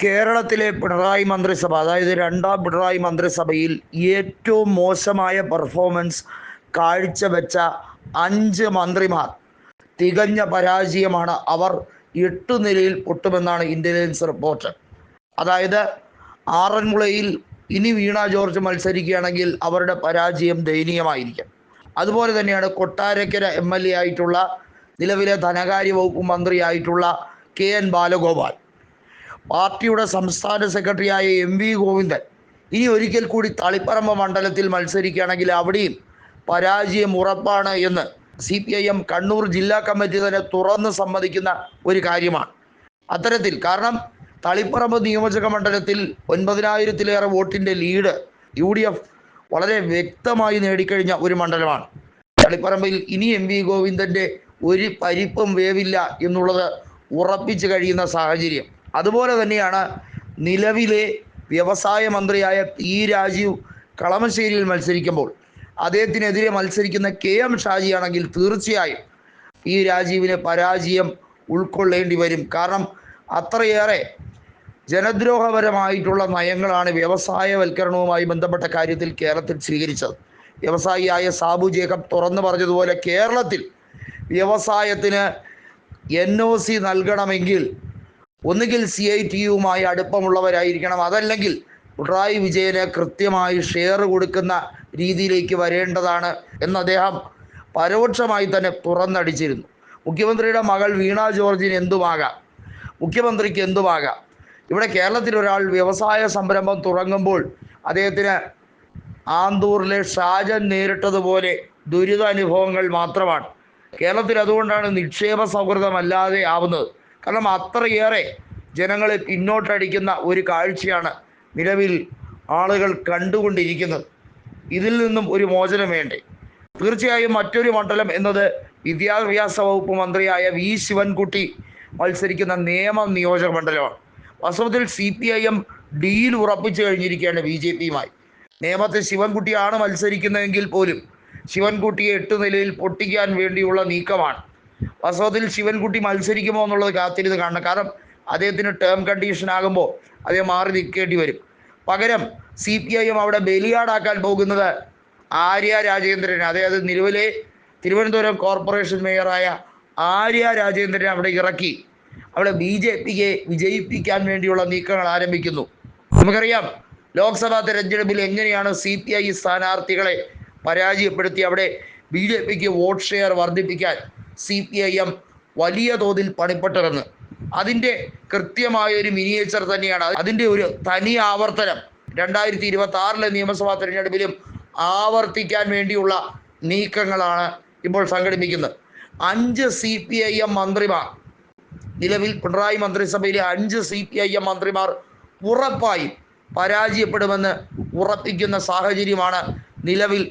കേരളത്തിലെ പിണറായി മന്ത്രിസഭ, അതായത് രണ്ടാം പിണറായി മന്ത്രിസഭയിൽ ഏറ്റവും മോശമായ പെർഫോമൻസ് കാഴ്ചവെച്ച 5 മന്ത്രിമാർ തികഞ്ഞ പരാജയമാണ്. അവർ 8 നിലയിൽ പൊട്ടുമെന്നാണ് ഇൻ്റലിജൻസ് റിപ്പോർട്ട്. അതായത് ആറന്മുളയിൽ ഇനി വീണ ജോർജ് മത്സരിക്കുകയാണെങ്കിൽ അവരുടെ പരാജയം ദയനീയമായിരിക്കും. അതുപോലെ തന്നെയാണ് കൊട്ടാരക്കര MLA ആയിട്ടുള്ള നിലവിലെ ധനകാര്യ വകുപ്പ് മന്ത്രിയായിട്ടുള്ള KN ബാലഗോപാൽ, പാർട്ടിയുടെ സംസ്ഥാന സെക്രട്ടറിയായ MV ഗോവിന്ദൻ ഇനി ഒരിക്കൽ കൂടി തളിപ്പറമ്പ് മണ്ഡലത്തിൽ മത്സരിക്കുകയാണെങ്കിൽ അവിടെയും പരാജയം ഉറപ്പാണ് എന്ന് CPIM കണ്ണൂർ ജില്ലാ കമ്മിറ്റി തന്നെ തുറന്ന് സമ്മതിക്കുന്ന ഒരു കാര്യമാണ്. അത്തരത്തിൽ കാരണം തളിപ്പറമ്പ് നിയോജക മണ്ഡലത്തിൽ 9,000-ലേറെ വോട്ടിൻ്റെ ലീഡ് UDF വളരെ വ്യക്തമായി നേടിക്കഴിഞ്ഞ ഒരു മണ്ഡലമാണ്. തളിപ്പറമ്പിൽ ഇനി MV ഗോവിന്ദൻ്റെ ഒരു പരിപ്പും വേവില്ല എന്നുള്ളത് ഉറപ്പിച്ചു കഴിയുന്ന സാഹചര്യം. അതുപോലെ തന്നെയാണ് നിലവിലെ വ്യവസായ മന്ത്രിയായ P രാജീവ് കളമശ്ശേരിയിൽ മത്സരിക്കുമ്പോൾ അദ്ദേഹത്തിനെതിരെ മത്സരിക്കുന്ന KM ഷാജിയാണെങ്കിൽ തീർച്ചയായും P രാജീവിന് പരാജയം ഉൾക്കൊള്ളേണ്ടി വരും. കാരണം അത്രയേറെ ജനദ്രോഹപരമായിട്ടുള്ള നയങ്ങളാണ് വ്യവസായവൽക്കരണവുമായി ബന്ധപ്പെട്ട കാര്യത്തിൽ കേരളത്തിൽ സ്വീകരിച്ചത്. വ്യവസായിയായ സാബു ജേക്കബ് തുറന്നു പറഞ്ഞതുപോലെ കേരളത്തിൽ വ്യവസായത്തിന് NOC നൽകണമെങ്കിൽ ഒന്നുകിൽ CITUവുമായി അടുപ്പമുള്ളവരായിരിക്കണം, അതല്ലെങ്കിൽ പിണറായി വിജയന് കൃത്യമായി ഷെയർ കൊടുക്കുന്ന രീതിയിലേക്ക് വരേണ്ടതാണ് എന്ന് അദ്ദേഹം പരോക്ഷമായി തന്നെ തുറന്നടിച്ചിരുന്നു. മുഖ്യമന്ത്രിയുടെ മകൾ വീണ ജോർജിന് എന്തുമാകാം, മുഖ്യമന്ത്രിക്ക് എന്തുമാകാം. ഇവിടെ കേരളത്തിൽ ഒരാൾ വ്യവസായ സംരംഭം തുടങ്ങുമ്പോൾ അദ്ദേഹത്തിന് ആന്തൂറിലെ ഷാജൻ നേരിട്ടതുപോലെ ദുരിതാനുഭവങ്ങൾ മാത്രമാണ്. കേരളത്തിൽ അതുകൊണ്ടാണ് നിക്ഷേപ സൗഹൃദമല്ലാതെ ആവുന്നത്. കാരണം അത്രയേറെ ജനങ്ങളെ പിന്നോട്ടടിക്കുന്ന ഒരു കാഴ്ചയാണ് നിലവിൽ ആളുകൾ കണ്ടുകൊണ്ടിരിക്കുന്നത്. ഇതിൽ നിന്നും ഒരു മോചനം വേണ്ടേ? തീർച്ചയായും മറ്റൊരു മണ്ഡലം എന്നത് വിദ്യാഭ്യാസ വകുപ്പ് മന്ത്രിയായ V ശിവൻകുട്ടി മത്സരിക്കുന്ന നേമം നിയോജക മണ്ഡലമാണ്. വാസ്തവത്തിൽ CPIM ഡീൽ ഉറപ്പിച്ചു കഴിഞ്ഞിരിക്കുകയാണ് BJPയുമായി. നേമത്തെ ശിവൻകുട്ടിയാണ് മത്സരിക്കുന്നതെങ്കിൽ പോലും ശിവൻകുട്ടിയെ 8 നിലയിൽ പൊട്ടിക്കാൻ വേണ്ടിയുള്ള നീക്കമാണ്. വാസ്തവത്തിൽ ശിവൻകുട്ടി മത്സരിക്കുമോ എന്നുള്ളത് കാത്തിരുന്ന് കാണണം. കാരണം അദ്ദേഹത്തിന് ടേം കണ്ടീഷൻ ആകുമ്പോൾ അദ്ദേഹം മാറി നിൽക്കേണ്ടി വരും. പകരം CPIM അവിടെ ബലിയാടാക്കാൻ പോകുന്നത് ആര്യ രാജേന്ദ്രനെ, അതായത് നിലവിലെ തിരുവനന്തപുരം കോർപ്പറേഷൻ മേയറായ ആര്യ രാജേന്ദ്രനെ അവിടെ ഇറക്കി അവിടെ BJPയെ വിജയിപ്പിക്കാൻ വേണ്ടിയുള്ള നീക്കങ്ങൾ ആരംഭിക്കുന്നു. നമുക്കറിയാം ലോക്സഭാ തെരഞ്ഞെടുപ്പിൽ എങ്ങനെയാണ് CPI സ്ഥാനാർത്ഥികളെ പരാജയപ്പെടുത്തി അവിടെ BJPക്ക് വോട്ട് ഷെയർ വർദ്ധിപ്പിക്കാൻ CPIM വലിയ തോതിൽ പണിപ്പെട്ടതെന്ന്. അതിൻ്റെ കൃത്യമായൊരു മിനിയേച്ചർ തന്നെയാണ്, അതിൻ്റെ ഒരു തനി ആവർത്തനം 2026 നിയമസഭാ തെരഞ്ഞെടുപ്പിലും ആവർത്തിക്കാൻ വേണ്ടിയുള്ള നീക്കങ്ങളാണ് ഇപ്പോൾ സംഘടിപ്പിക്കുന്നത്. 5 CPIM മന്ത്രിമാർ, നിലവിൽ പിണറായി മന്ത്രിസഭയിലെ 5 CPIM മന്ത്രിമാർ ഉറപ്പായും പരാജയപ്പെടുമെന്ന് ഉറപ്പിക്കുന്ന സാഹചര്യമാണ് നിലവിൽ